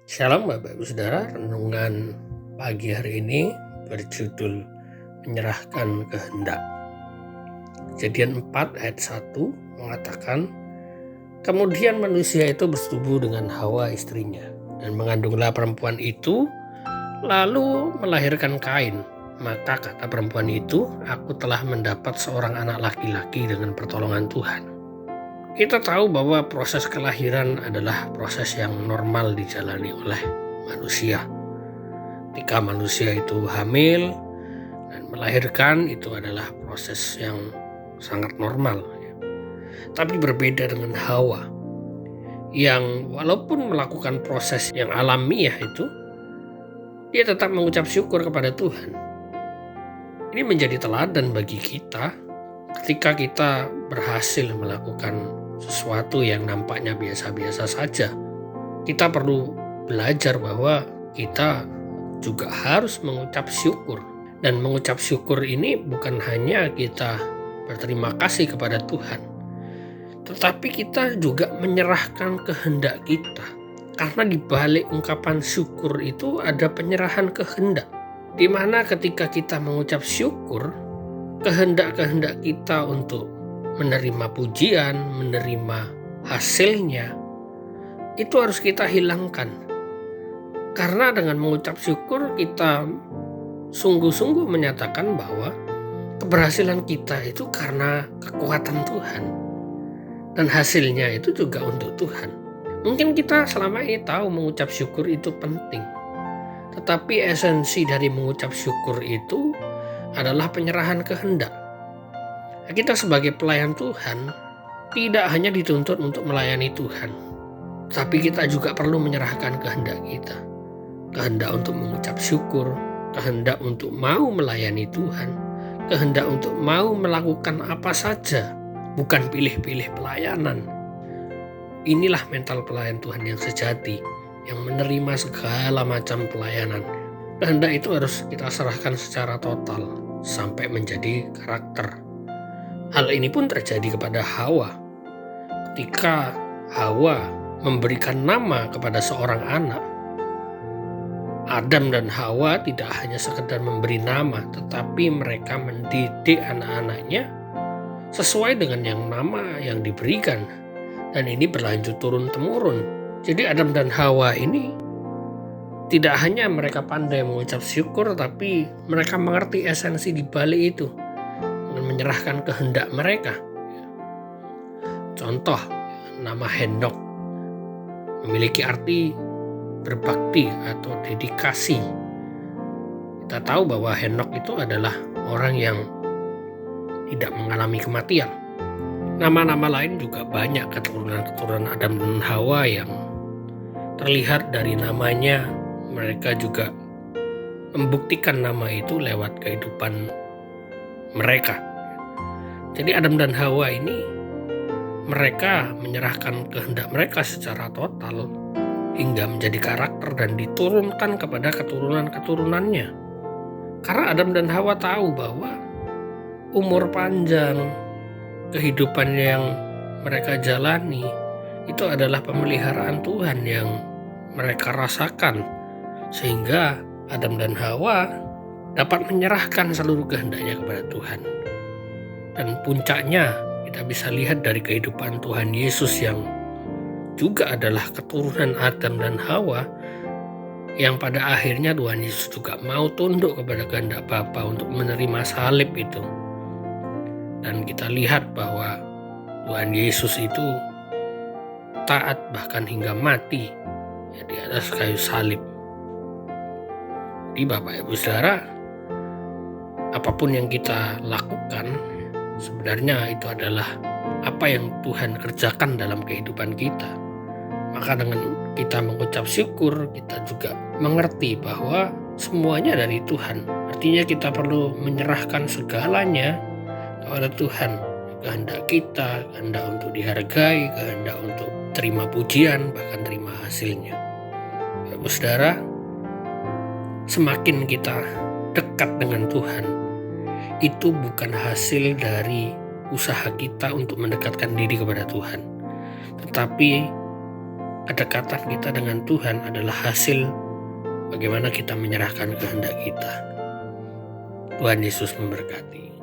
Shalom Bapak Ibu Saudara, renungan pagi hari ini berjudul Menyerahkan Kehendak. Kejadian 4 ayat 1 mengatakan, kemudian manusia itu bersetubuh dengan Hawa istrinya, dan mengandunglah perempuan itu, lalu melahirkan Kain. Maka kata perempuan itu, aku telah mendapat seorang anak laki-laki dengan pertolongan Tuhan. Kita tahu bahwa proses kelahiran adalah proses yang normal dijalani oleh manusia. Ketika manusia itu hamil dan melahirkan, itu adalah proses yang sangat normal. Tapi berbeda dengan Hawa, yang walaupun melakukan proses yang alamiah itu, dia tetap mengucap syukur kepada Tuhan. Ini menjadi teladan bagi kita ketika kita berhasil melakukan sesuatu yang nampaknya biasa-biasa saja. Kita perlu belajar bahwa kita juga harus mengucap syukur. Dan mengucap syukur ini bukan hanya kita berterima kasih kepada Tuhan, tetapi kita juga menyerahkan kehendak kita. Karena di balik ungkapan syukur itu ada penyerahan kehendak, di mana ketika kita mengucap syukur, kehendak-kehendak kita untuk menerima pujian, menerima hasilnya, itu harus kita hilangkan. Karena dengan mengucap syukur kita sungguh-sungguh menyatakan bahwa keberhasilan kita itu karena kekuatan Tuhan. Dan hasilnya itu juga untuk Tuhan. Mungkin kita selama ini tahu mengucap syukur itu penting. Tetapi esensi dari mengucap syukur itu adalah penyerahan kehendak. Kita sebagai pelayan Tuhan tidak hanya dituntut untuk melayani Tuhan, tapi kita juga perlu menyerahkan kehendak kita. Kehendak untuk mengucap syukur, kehendak untuk mau melayani Tuhan, kehendak untuk mau melakukan apa saja, bukan pilih-pilih pelayanan. Inilah mental pelayan Tuhan yang sejati, yang menerima segala macam pelayanan. Kehendak itu harus kita serahkan secara total sampai menjadi karakter. Hal ini pun terjadi kepada Hawa. Ketika Hawa memberikan nama kepada seorang anak, Adam dan Hawa tidak hanya sekedar memberi nama, tetapi mereka mendidik anak-anaknya sesuai dengan yang nama yang diberikan. Dan ini berlanjut turun-temurun. Jadi Adam dan Hawa ini tidak hanya mereka pandai mengucap syukur, tapi mereka mengerti esensi di balik itu, menyerahkan kehendak mereka. Contoh, nama Henok memiliki arti berbakti atau dedikasi. Kita tahu bahwa Henok itu adalah orang yang tidak mengalami kematian. Nama-nama lain juga banyak keturunan-keturunan Adam dan Hawa yang terlihat dari namanya. Mereka juga membuktikan nama itu lewat kehidupan mereka. Jadi Adam dan Hawa ini, mereka menyerahkan kehendak mereka secara total hingga menjadi karakter dan diturunkan kepada keturunan-keturunannya. Karena Adam dan Hawa tahu bahwa umur panjang, kehidupan yang mereka jalani itu adalah pemeliharaan Tuhan yang mereka rasakan, sehingga Adam dan Hawa dapat menyerahkan seluruh kehendaknya kepada Tuhan. Dan puncaknya kita bisa lihat dari kehidupan Tuhan Yesus yang juga adalah keturunan Adam dan Hawa, yang pada akhirnya Tuhan Yesus juga mau tunduk kepada kehendak Bapa untuk menerima salib itu. Dan kita lihat bahwa Tuhan Yesus itu taat bahkan hingga mati di atas kayu salib. Jadi Bapak Ibu Saudara, apapun yang kita lakukan, sebenarnya itu adalah apa yang Tuhan kerjakan dalam kehidupan kita. Maka dengan kita mengucap syukur, kita juga mengerti bahwa semuanya dari Tuhan. Artinya kita perlu menyerahkan segalanya kepada Tuhan. Kehendak kita, kehendak untuk dihargai, kehendak untuk terima pujian, bahkan terima hasilnya. Bapak Saudara, semakin kita dekat dengan Tuhan, itu bukan hasil dari usaha kita untuk mendekatkan diri kepada Tuhan, tetapi kedekatan kita dengan Tuhan adalah hasil bagaimana kita menyerahkan kehendak kita. Tuhan Yesus memberkati.